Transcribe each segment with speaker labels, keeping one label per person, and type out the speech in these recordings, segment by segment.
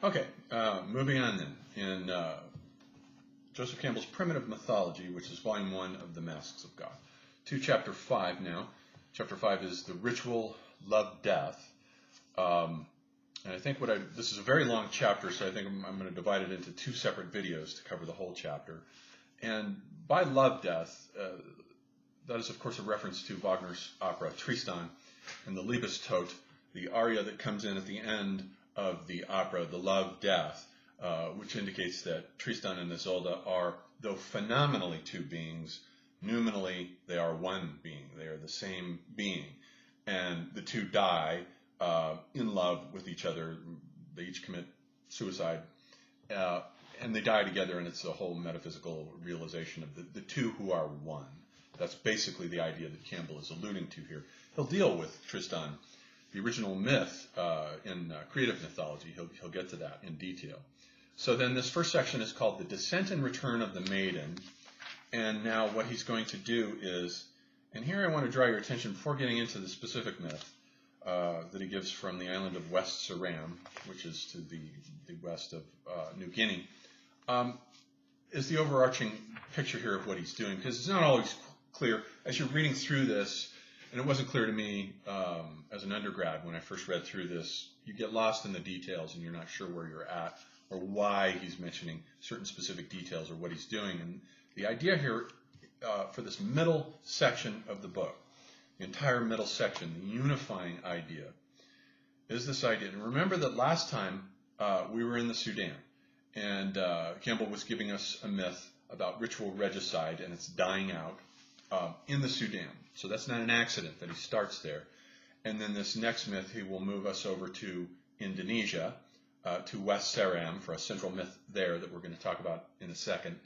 Speaker 1: Okay, moving on then. In Joseph Campbell's Primitive Mythology, which is Volume 1 of the Masks of God. To Chapter 5 now. Chapter 5 is the Ritual, Love, Death. And I think this is a very long chapter, so I think I'm going to divide it into 2 separate videos to cover the whole chapter. And by love, death, that is, of course, a reference to Wagner's opera Tristan and the Liebestod, the aria that comes in at the end of the opera, the love, death, which indicates that Tristan and Isolde are, though phenomenally 2 beings, nominally they are one being. They are the same being. And the 2 die in love with each other. They each commit suicide. And they die together, and it's a whole metaphysical realization of the 2 who are one. That's basically the idea that Campbell is alluding to here. He'll deal with Tristan, the original myth in creative mythology. He'll get to that in detail. So then this first section is called The Descent and Return of the Maiden. And now what he's going to do is, and here I want to draw your attention before getting into the specific myth that he gives from the island of West Ceram, which is to the west of New Guinea, is the overarching picture here of what he's doing, because it's not always clear. As you're reading through this, and it wasn't clear to me as an undergrad when I first read through this, you get lost in the details and you're not sure where you're at or why he's mentioning certain specific details or what he's doing. And the idea here for this middle section of the book, the entire middle section, the unifying idea, is this idea. And remember that last time we were in the Sudan, and Campbell was giving us a myth about ritual regicide and its dying out in the Sudan. So that's not an accident that he starts there. And then this next myth, he will move us over to Indonesia, to West Ceram for a central myth there that we're going to talk about in a second.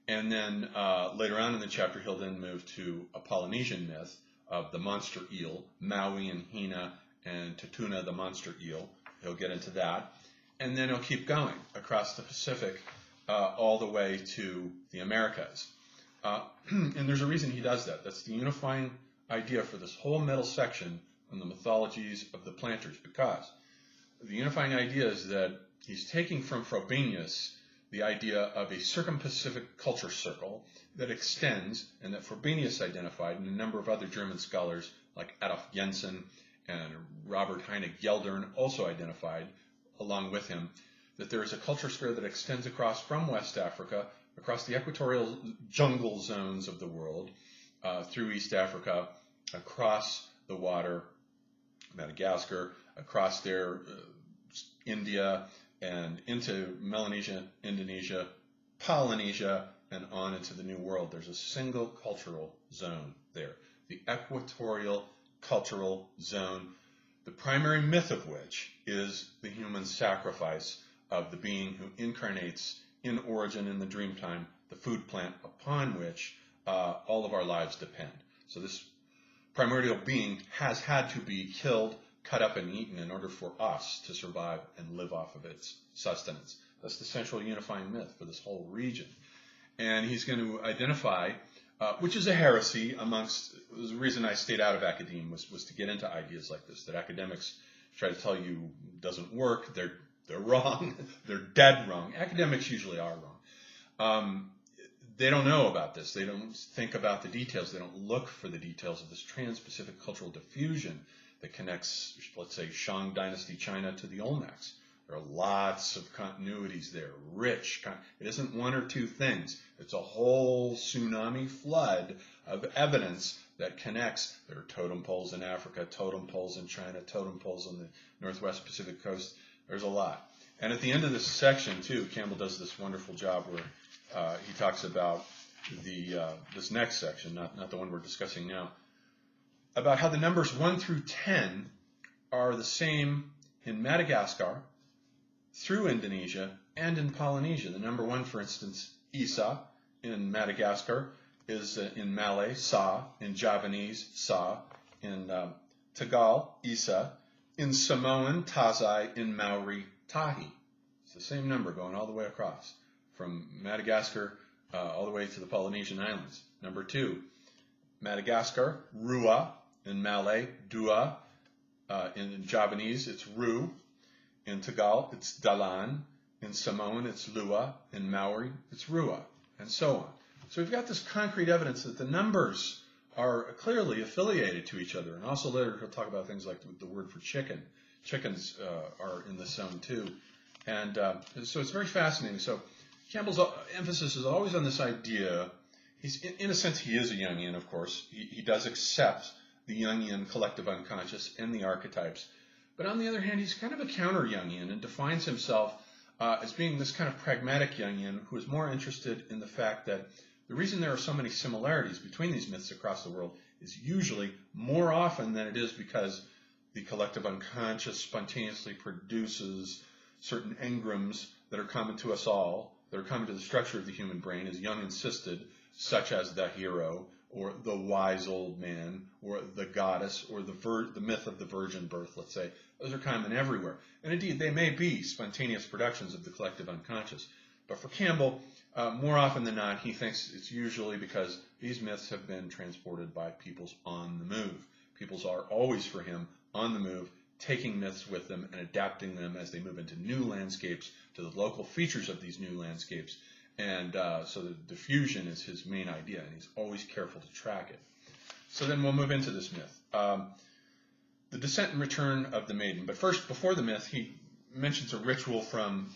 Speaker 1: And then later on in the chapter, he'll then move to a Polynesian myth of the monster eel, Maui and Hina and Tatuna, the monster eel. He'll get into that. And then he'll keep going across the Pacific all the way to the Americas. And there's a reason he does that. That's the unifying idea for this whole middle section on the mythologies of the planters, because the unifying idea is that he's taking from Frobenius the idea of a circumpacific culture circle that extends, and that Frobenius identified, and a number of other German scholars like Adolf Jensen and Robert Heine-geldern also identified, along with him, that there is a culture sphere that extends across from West Africa, across the equatorial jungle zones of the world, through East Africa, across the water, Madagascar, across there, India, and into Melanesia, Indonesia, Polynesia, and on into the New World. There's a single cultural zone there, the equatorial cultural zone, the primary myth of which is the human sacrifice of the being who incarnates in origin in the dreamtime, the food plant upon which all of our lives depend. So this primordial being has had to be killed, cut up, and eaten in order for us to survive and live off of its sustenance. That's the central unifying myth for this whole region. And he's going to identify, which is a heresy amongst, the reason I stayed out of academia was to get into ideas like this, that academics try to tell you doesn't work, they're wrong, they're dead wrong. Academics usually are wrong. They don't know about this. They don't think about the details. They don't look for the details of this trans-Pacific cultural diffusion that connects, let's say, Shang Dynasty China to the Olmecs. There are lots of continuities there, rich. It isn't one or two things. It's a whole tsunami flood of evidence that connects. There are totem poles in Africa, totem poles in China, totem poles on the Northwest Pacific coast. There's a lot. And at the end of this section, too, Campbell does this wonderful job where he talks about this next section, not the one we're discussing now, about how the numbers 1 through 10 are the same in Madagascar, through Indonesia, and in Polynesia. The number 1, for instance, Isa, in Madagascar, is in Malay, Sa, in Javanese, Sa, in Tagal, Isa, in Samoan, Tazai, in Maori, Tahi. It's the same number going all the way across, from Madagascar all the way to the Polynesian Islands. Number 2, Madagascar, Rua, in Malay, Dua, in Javanese, it's Ru. In Tagal, it's Dalan. In Samoan, it's Lua. In Maori, it's Rua, and so on. So we've got this concrete evidence that the numbers are clearly affiliated to each other. And also later he'll talk about things like the word for chicken. Chickens are in this zone too. And so it's very fascinating. So Campbell's emphasis is always on this idea. He's, in a sense, he is a Jungian, of course. He does accept the Jungian collective unconscious and the archetypes. But on the other hand, he's kind of a counter-Jungian and defines himself as being this kind of pragmatic Jungian who is more interested in the fact that the reason there are so many similarities between these myths across the world is usually more often than it is because the collective unconscious spontaneously produces certain engrams that are common to us all, that are common to the structure of the human brain, as Jung insisted, such as the hero, or the wise old man, or the goddess, or the myth of the virgin birth, let's say. Those are common everywhere. And indeed, they may be spontaneous productions of the collective unconscious. But for Campbell, more often than not, he thinks it's usually because these myths have been transported by peoples on the move. Peoples are always, for him, on the move, taking myths with them and adapting them as they move into new landscapes to the local features of these new landscapes. And so the diffusion is his main idea, and he's always careful to track it. So then we'll move into this myth. The descent and return of the maiden. But first, before the myth, he mentions a ritual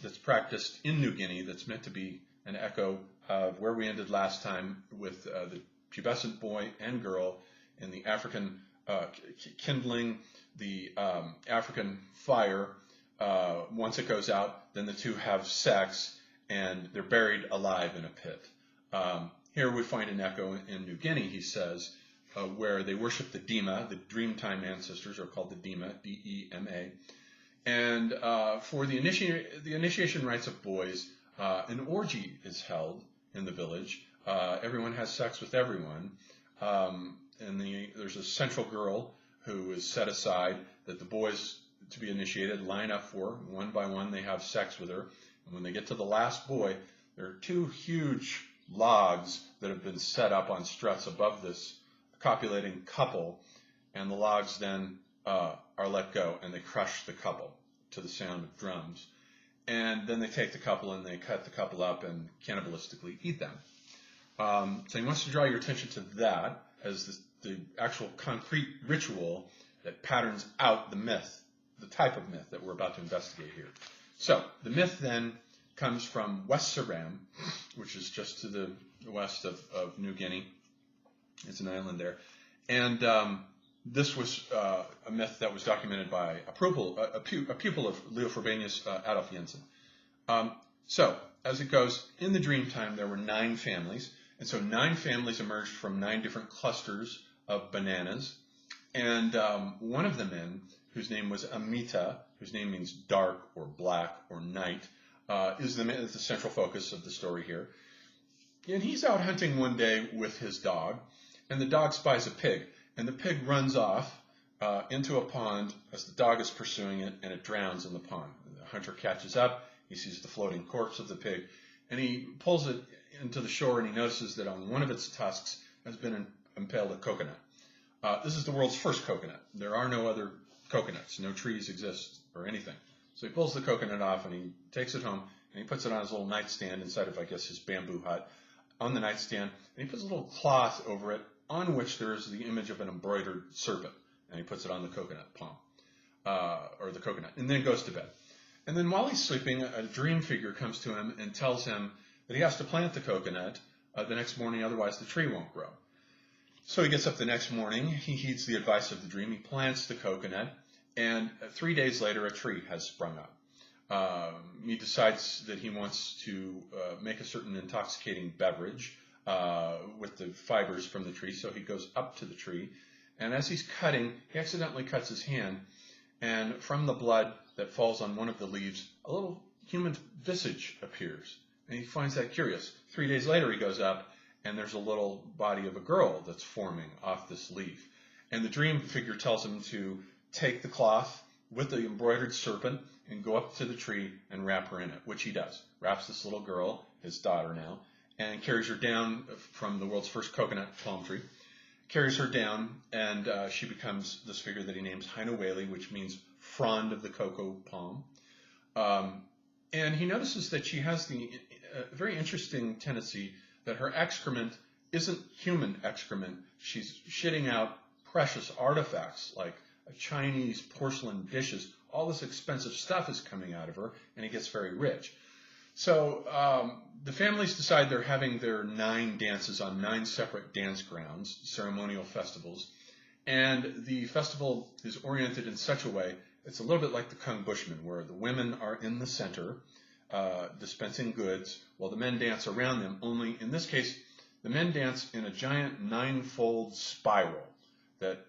Speaker 1: that's practiced in New Guinea that's meant to be an echo of where we ended last time with the pubescent boy and girl in the African kindling the African fire. Once it goes out, then the two have sex, and they're buried alive in a pit. Here we find an echo in New Guinea, he says, where they worship the Dima. The Dreamtime ancestors are called the Dima, D-E-M-A. And for the initiation rites of boys, an orgy is held in the village. Everyone has sex with everyone. And there's a central girl who is set aside that the boys to be initiated line up for. One by one, they have sex with her. And when they get to the last boy, there are two huge logs that have been set up on struts above this copulating couple, and the logs then are let go, and they crush the couple to the sound of drums. And then they take the couple and they cut the couple up and cannibalistically eat them. So he wants to draw your attention to that as the actual concrete ritual that patterns out the myth, the type of myth that we're about to investigate here. So the myth then comes from West Ceram, which is just to the west of New Guinea. It's an island there. And this was a myth that was documented by a pupil of Leo Frobenius, Adolf Jensen. So as it goes, in the Dreamtime, there were 9 families. And so 9 families emerged from 9 different clusters of bananas. And one of the men, whose name was Amita, whose name means dark or black or night, is the central focus of the story here. And he's out hunting one day with his dog, and the dog spies a pig. And the pig runs off into a pond as the dog is pursuing it, and it drowns in the pond. The hunter catches up, he sees the floating corpse of the pig, and he pulls it into the shore, and he notices that on one of its tusks has been impaled a coconut. This is the world's first coconut. There are no other coconuts. No trees exist or anything. So he pulls the coconut off, and he takes it home, and he puts it on his little nightstand inside of, I guess, his bamboo hut. On the nightstand, and he puts a little cloth over it on which there is the image of an embroidered serpent, and he puts it on the coconut palm, or the coconut, and then goes to bed. And then while he's sleeping, a dream figure comes to him and tells him that he has to plant the coconut the next morning, otherwise the tree won't grow. So he gets up the next morning, he heeds the advice of the dream, he plants the coconut, and 3 days later a tree has sprung up. He decides that he wants to make a certain intoxicating beverage with the fibers from the tree, so he goes up to the tree, and as he's cutting, he accidentally cuts his hand, and from the blood that falls on one of the leaves, a little human visage appears, and he finds that curious. 3 days later he goes up, and there's a little body of a girl that's forming off this leaf, and the dream figure tells him to take the cloth with the embroidered serpent and go up to the tree and wrap her in it, which he does. Wraps this little girl, his daughter now, and carries her down from the world's first coconut palm tree, carries her down, and she becomes this figure that he names Hina Whaley, which means frond of the cocoa palm. And he notices that she has the very interesting tendency that her excrement isn't human excrement. She's shitting out precious artifacts like Chinese porcelain dishes. All this expensive stuff is coming out of her, and he gets very rich. So the families decide they're having their 9 dances on 9 separate dance grounds, ceremonial festivals. And the festival is oriented in such a way, it's a little bit like the Kung Bushman, where the women are in the center, dispensing goods, while the men dance around them. Only in this case, the men dance in a giant 9-fold spiral that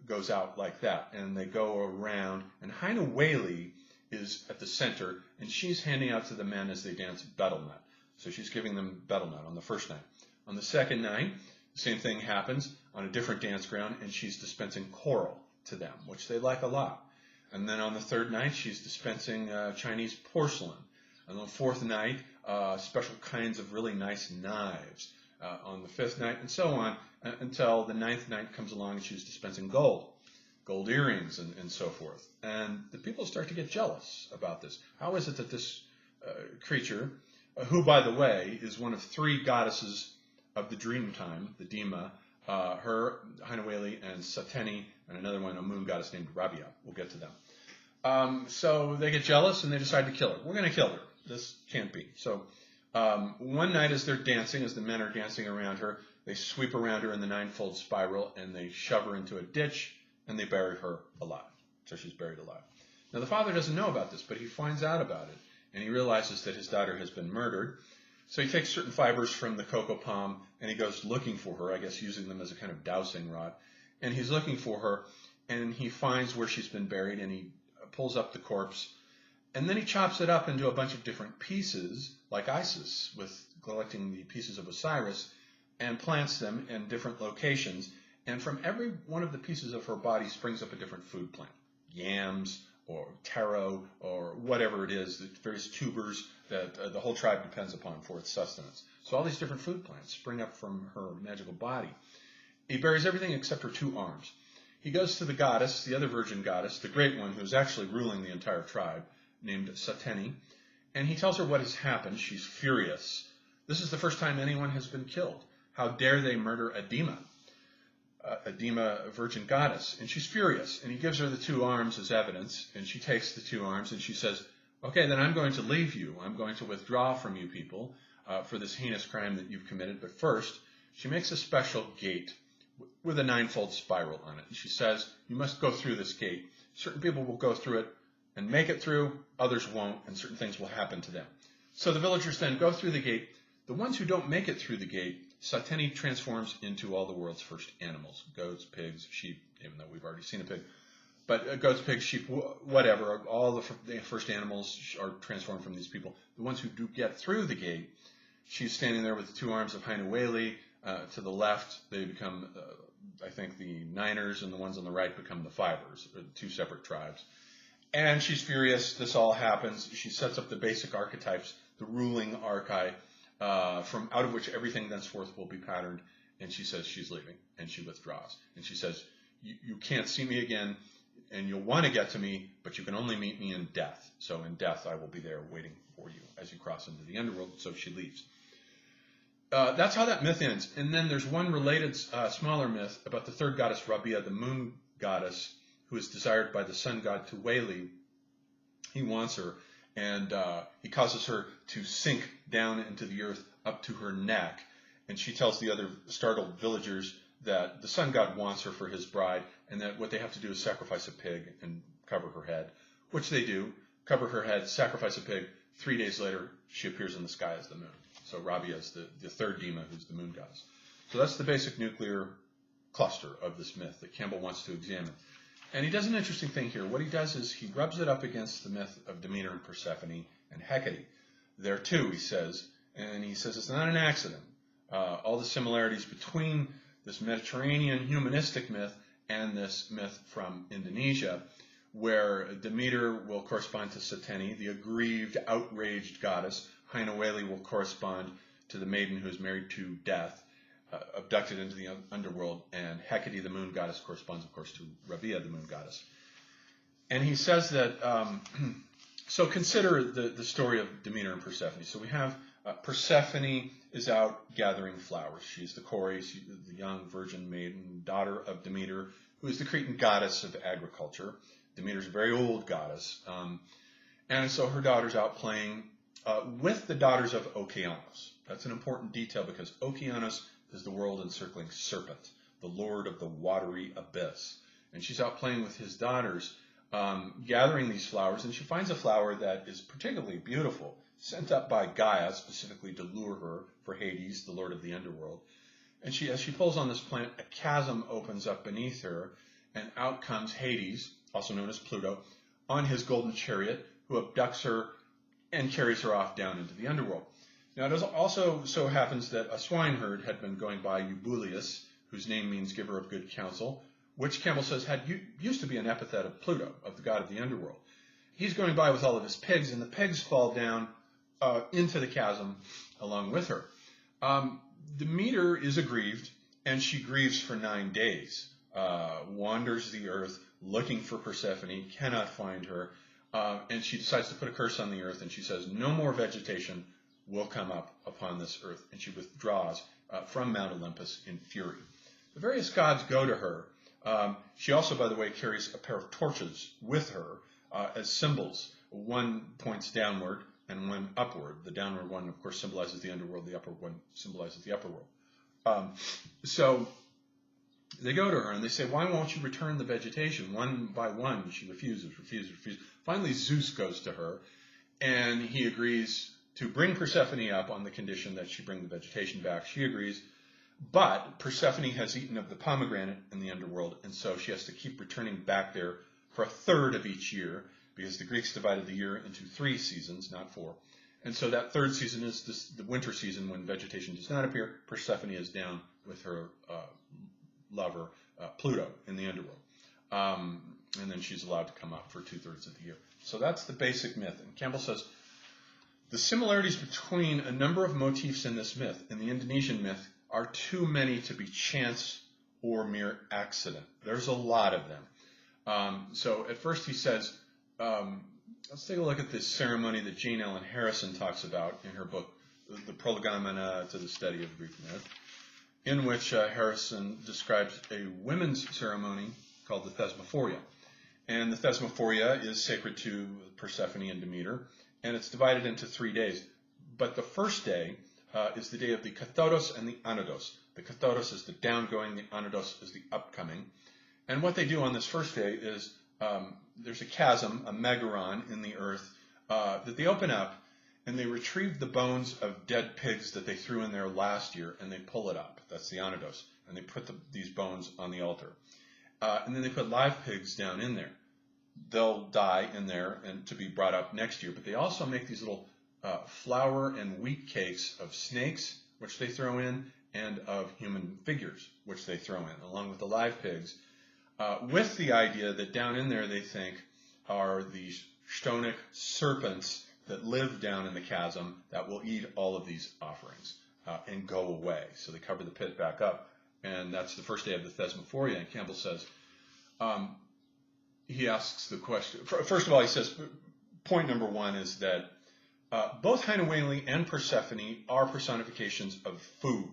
Speaker 1: goes out like that, and they go around. And Hina Whaley is at the center, and she's handing out to the men as they dance betel nut. So she's giving them betel nut on the first night. On the second night, the same thing happens on a different dance ground, and she's dispensing coral to them, which they like a lot. And then on the third night, she's dispensing Chinese porcelain. On the fourth night, special kinds of really nice knives. On the fifth night, and so on, until the 9th night comes along and she's dispensing gold earrings, and so forth. And the people start to get jealous about this. How is it that this creature, who, by the way, is one of 3 goddesses of the dream time, the Dima, her, Hina Whaley, and Sateni, and another one, a moon goddess named Rabia. We'll get to them. So they get jealous and they decide to kill her. We're going to kill her. This can't be. So one night as they're dancing, as the men are dancing around her, they sweep around her in the 9-fold spiral and they shove her into a ditch and they bury her alive. So she's buried alive. Now the father doesn't know about this, but he finds out about it and he realizes that his daughter has been murdered. So he takes certain fibers from the cocoa palm and he goes looking for her, I guess using them as a kind of dowsing rod. And he's looking for her and he finds where she's been buried and he pulls up the corpse. And then he chops it up into a bunch of different pieces, like Isis, with collecting the pieces of Osiris, and plants them in different locations. And from every one of the pieces of her body springs up a different food plant. Yams, or taro, or whatever it is, the various tubers that the whole tribe depends upon for its sustenance. So all these different food plants spring up from her magical body. He buries everything except her 2 arms. He goes to the goddess, the other virgin goddess, the great one who's actually ruling the entire tribe, named Sateni, and he tells her what has happened. She's furious. This is the first time anyone has been killed. How dare they murder a Dima virgin goddess? And she's furious, and he gives her the 2 arms as evidence, and she takes the 2 arms, and she says, okay, then I'm going to leave you. I'm going to withdraw from you people for this heinous crime that you've committed. But first, she makes a special gate with a 9-fold spiral on it. And she says, you must go through this gate. Certain people will go through it and make it through, others won't, and certain things will happen to them. So the villagers then go through the gate. The ones who don't make it through the gate, Sateni transforms into all the world's first animals, goats, pigs, sheep, even though we've already seen a pig. But goats, pigs, sheep, whatever, all the first animals are transformed from these people. The ones who do get through the gate, she's standing there with the 2 arms of Hina Whaley. To the left, they become, I think, the Niners, and the ones on the right become the Fivers, or the 2 separate tribes. And she's furious. This all happens. She sets up the basic archetypes, the ruling archetype, from out of which everything thenceforth will be patterned. And she says she's leaving, and she withdraws. And she says, you can't see me again, and you'll want to get to me, but you can only meet me in death. So in death, I will be there waiting for you as you cross into the underworld. So she leaves. That's how that myth ends. And then there's one related smaller myth about the 3rd goddess, Rabia, the moon goddess, who is desired by the sun god to Whaley. He wants her, and he causes her to sink down into the earth up to her neck. And she tells the other startled villagers that the sun god wants her for his bride, and that what they have to do is sacrifice a pig and cover her head, which they do, cover her head, sacrifice a pig. 3 days later, she appears in the sky as the moon. So Rabia is the 3rd Dima, who's the moon goddess. So that's the basic nuclear cluster of this myth that Campbell wants to examine. And he does an interesting thing here. What he does is he rubs it up against the myth of Demeter and Persephone and Hecate. There too, he says, and he says it's not an accident. All the similarities between this Mediterranean humanistic myth and this myth from Indonesia, where Demeter will correspond to Sateni, the aggrieved, outraged goddess. Hina Whaley will correspond to the maiden who is married to death, abducted into the underworld, and Hecate, the moon goddess, corresponds, of course, to Rabia, the moon goddess. And he says that So consider the story of Demeter and Persephone. So we have Persephone is out gathering flowers. She's the Chore, the young virgin maiden, daughter of Demeter, who is the Cretan goddess of agriculture. Demeter's a very old goddess. And so her daughter's out playing with the daughters of Okeanos. That's an important detail because Okeanos is the world encircling serpent, the lord of the watery abyss. And she's out playing with his daughters, gathering these flowers, and she finds a flower that is particularly beautiful, sent up by Gaia specifically to lure her for Hades, the lord of the underworld. And as she pulls on this plant, a chasm opens up beneath her, and out comes Hades, also known as Pluto, on his golden chariot, who abducts her and carries her off down into the underworld. Now, it also so happens that a swineherd had been going by Eubuleus, whose name means giver of good counsel, which Campbell says used to be an epithet of Pluto, of the god of the underworld. He's going by with all of his pigs, and the pigs fall down into the chasm along with her. Demeter is aggrieved, and she grieves for 9 days, wanders the earth looking for Persephone, cannot find her, and she decides to put a curse on the earth, and she says, no more vegetation will come up upon this earth, and she withdraws from Mount Olympus in fury. The various gods go to her. She also, by the way, carries a pair of torches with her as symbols. One points downward and one upward. The downward one, of course, symbolizes the underworld. The upward one symbolizes the upper world. So they go to her and they say, why won't you return the vegetation? One by one, she refuses. Finally, Zeus goes to her, and he agrees to bring Persephone up on the condition that she bring the vegetation back. She agrees. But Persephone has eaten of the pomegranate in the underworld, and so she has to keep returning back there for a third of each year, because the Greeks divided the year into 3 seasons, not 4. And so that third season is the winter season when vegetation does not appear. Persephone is down with her lover, Pluto, in the underworld. And then she's allowed to come up for 2/3 of the year. So that's the basic myth. And Campbell says, the similarities between a number of motifs in this myth, in the Indonesian myth, are too many to be chance or mere accident. There's a lot of them. So at first he says, let's take a look at this ceremony that Jane Ellen Harrison talks about in her book, The Prolegomena to the Study of Greek Myth, in which Harrison describes a women's ceremony called the Thesmophoria. And the Thesmophoria is sacred to Persephone and Demeter, and it's divided into 3 days. But the first day is the day of the Kathodos and the Anodos. The Kathodos is the downgoing, the Anodos is the upcoming. And what they do on this first day is there's a chasm, a megaron in the earth that they open up, and they retrieve the bones of dead pigs that they threw in there last year, and they pull it up. That's the Anodos. And they put these bones on the altar. And then they put live pigs down in there. They'll die in there and to be brought up next year. But they also make these little flour and wheat cakes of snakes, which they throw in, and of human figures, which they throw in, along with the live pigs, with the idea that down in there they think are these stonic serpents that live down in the chasm that will eat all of these offerings and go away. So they cover the pit back up, and that's the first day of the Thesmophoria. And Campbell says, he asks the question, first of all, he says, point number 1 is that both Hina Whaley and Persephone are personifications of food.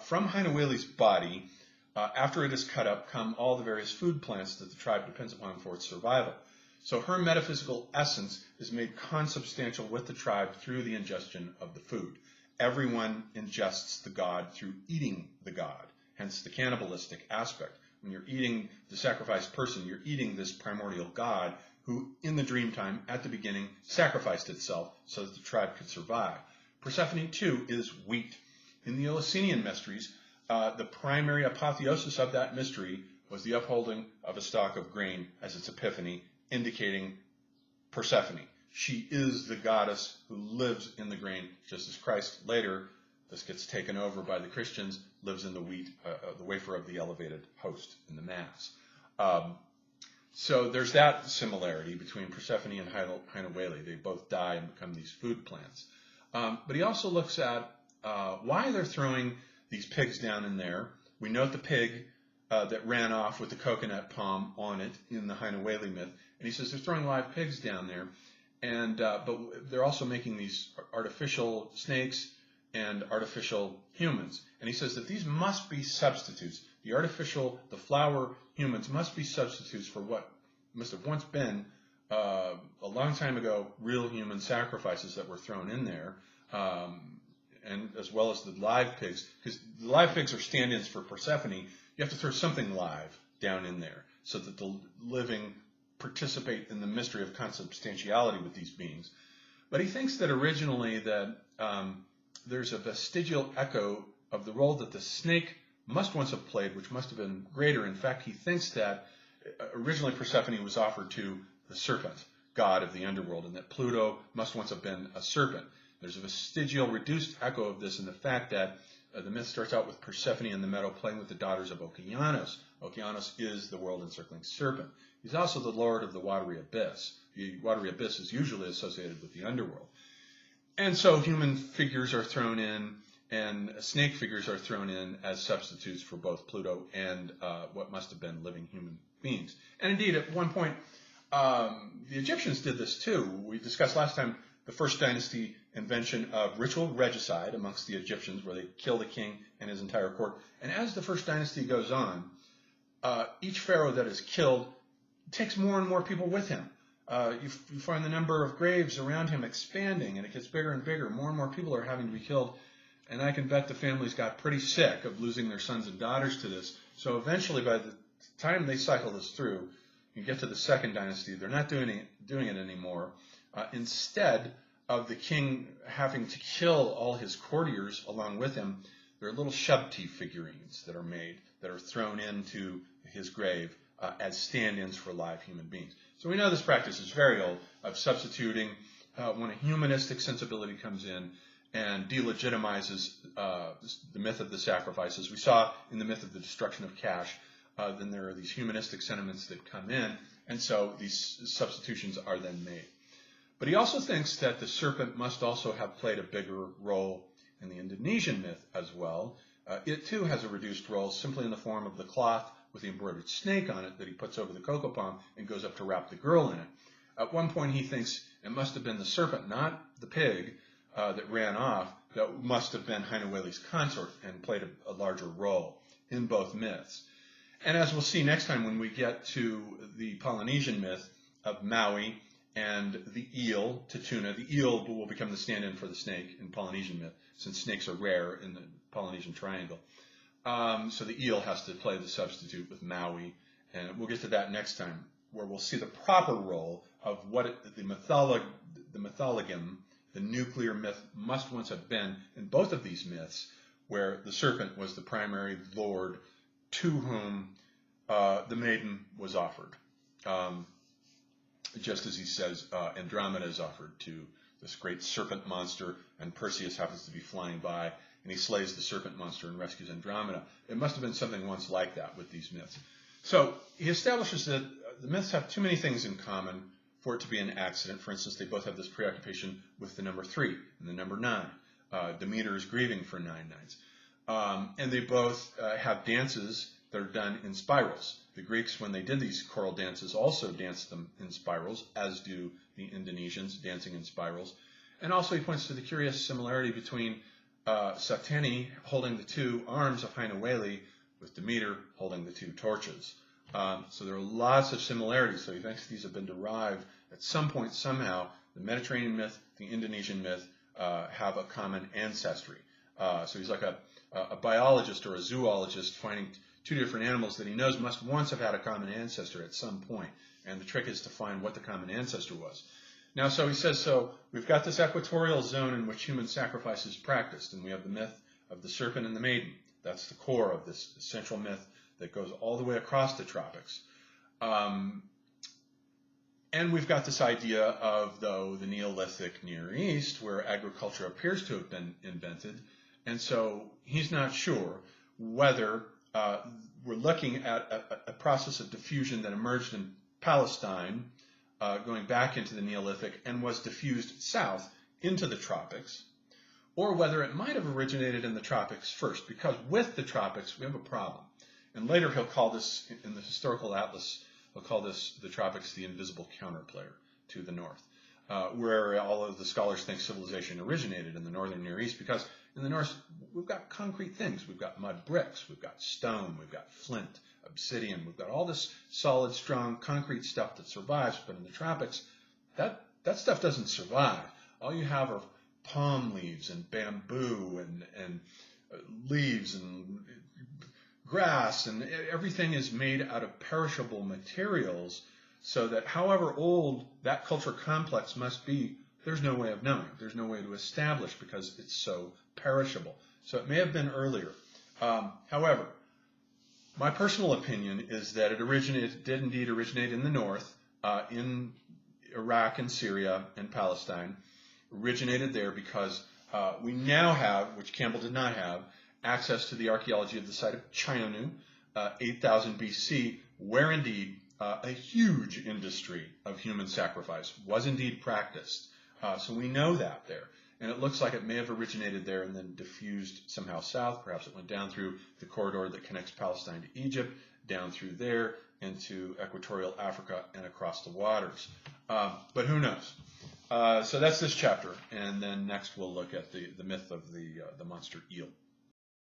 Speaker 1: From Hina Whaley's body, after it is cut up, come all the various food plants that the tribe depends upon for its survival. So her metaphysical essence is made consubstantial with the tribe through the ingestion of the food. Everyone ingests the god through eating the god, hence the cannibalistic aspect. When you're eating the sacrificed person, you're eating this primordial god who, in the dream time, at the beginning, sacrificed itself so that the tribe could survive. Persephone, too, is wheat. In the Eleusinian mysteries, the primary apotheosis of that mystery was the upholding of a stalk of grain as its epiphany, indicating Persephone. She is the goddess who lives in the grain, just as Christ later, this gets taken over by the Christians, lives in the wheat, the wafer of the elevated host in the Mass. So there's that similarity between Persephone and Hina Whaley. They both die and become these food plants. But he also looks at why they're throwing these pigs down in there. We note the pig that ran off with the coconut palm on it in the Hina Whaley myth. And he says they're throwing live pigs down there. And but they're also making these artificial snakes and artificial humans. And he says that these must be substitutes. The artificial, the flower humans must be substitutes for what must have once been, a long time ago, real human sacrifices that were thrown in there, and as well as the live pigs, because the live pigs are stand-ins for Persephone. You have to throw something live down in there so that the living participate in the mystery of consubstantiality with these beings. But he thinks that originally that there's a vestigial echo of the role that the snake must once have played, which must have been greater. In fact, he thinks that originally Persephone was offered to the serpent, god of the underworld, and that Pluto must once have been a serpent. There's a vestigial reduced echo of this in the fact that the myth starts out with Persephone in the meadow playing with the daughters of Okeanos. Okeanos is the world-encircling serpent. He's also the lord of the watery abyss. The watery abyss is usually associated with the underworld. And so human figures are thrown in, and snake figures are thrown in as substitutes for both Pluto and what must have been living human beings. And indeed, at one point, the Egyptians did this too. We discussed last time the first dynasty invention of ritual regicide amongst the Egyptians, where they kill the king and his entire court. And as the first dynasty goes on, each pharaoh that is killed takes more and more people with him. You find the number of graves around him expanding, and it gets bigger and bigger. More and more people are having to be killed. And I can bet the families got pretty sick of losing their sons and daughters to this. So eventually, by the time they cycle this through, you get to the second dynasty, they're not doing it anymore. Instead of the king having to kill all his courtiers along with him, there are little Shabti figurines that are made, that are thrown into his grave as stand-ins for live human beings. So we know this practice is very old, of substituting when a humanistic sensibility comes in and delegitimizes the myth of the sacrifices. We saw in the myth of the destruction of Cash, then there are these humanistic sentiments that come in, and so these substitutions are then made. But he also thinks that the serpent must also have played a bigger role in the Indonesian myth as well. It too has a reduced role, simply in the form of the cloth with the embroidered snake on it that he puts over the cocoa palm and goes up to wrap the girl in it. At one point he thinks it must have been the serpent, not the pig, that ran off, that must have been Hina Whaley's consort and played a larger role in both myths. And as we'll see next time when we get to the Polynesian myth of Maui and the eel, Tatuna, the eel will become the stand-in for the snake in Polynesian myth, since snakes are rare in the Polynesian triangle. So the eel has to play the substitute with Maui, and we'll get to that next time, where we'll see the proper role of what the mythologum, the nuclear myth, must once have been in both of these myths, where the serpent was the primary lord to whom the maiden was offered. Just as he says, Andromeda is offered to this great serpent monster, and Perseus happens to be flying by, and he slays the serpent monster and rescues Andromeda. It must have been something once like that with these myths. So he establishes that the myths have too many things in common for it to be an accident. For instance, they both have this preoccupation with the number 3 and the number 9. Demeter is grieving for 9 nights. And they both have dances that are done in spirals. The Greeks, when they did these choral dances, also danced them in spirals, as do the Indonesians, dancing in spirals. And also he points to the curious similarity between Sateni holding the 2 arms of Hina Whaley with Demeter holding the 2 torches. So there are lots of similarities. So he thinks these have been derived at some point somehow. The Mediterranean myth, the Indonesian myth have a common ancestry. So he's like a biologist or a zoologist finding 2 different animals that he knows must once have had a common ancestor at some point. And the trick is to find what the common ancestor was. Now, so he says, so we've got this equatorial zone in which human sacrifice is practiced, and we have the myth of the serpent and the maiden. That's the core of this central myth that goes all the way across the tropics. And we've got this idea of, though, the Neolithic Near East, where agriculture appears to have been invented. And so he's not sure whether we're looking at a process of diffusion that emerged in Palestine, going back into the Neolithic, and was diffused south into the tropics, or whether it might have originated in the tropics first, because with the tropics we have a problem. And later he'll call this, in the historical atlas, he'll call this the tropics the invisible counterplayer to the north. where all of the scholars think civilization originated in the northern Near East, because in the north we've got concrete things. We've got mud bricks, we've got stone, we've got flint, obsidian, we've got all this solid, strong, concrete stuff that survives. But in the tropics, that stuff doesn't survive. All you have are palm leaves and bamboo and leaves and grass, and everything is made out of perishable materials, so that however old that culture complex must be, there's no way of knowing. There's no way to establish, because it's so perishable. So it may have been earlier. However, my personal opinion is that it did indeed originate in the north, in Iraq and Syria and Palestine. Originated there because we now have, which Campbell did not have, access to the archaeology of the site of Chayanu, 8000 BC, where indeed a huge industry of human sacrifice was indeed practiced. So we know that there. And it looks like it may have originated there and then diffused somehow south. Perhaps it went down through the corridor that connects Palestine to Egypt, down through there into equatorial Africa and across the waters. But who knows? So that's this chapter. And then next we'll look at the myth of the monster eel.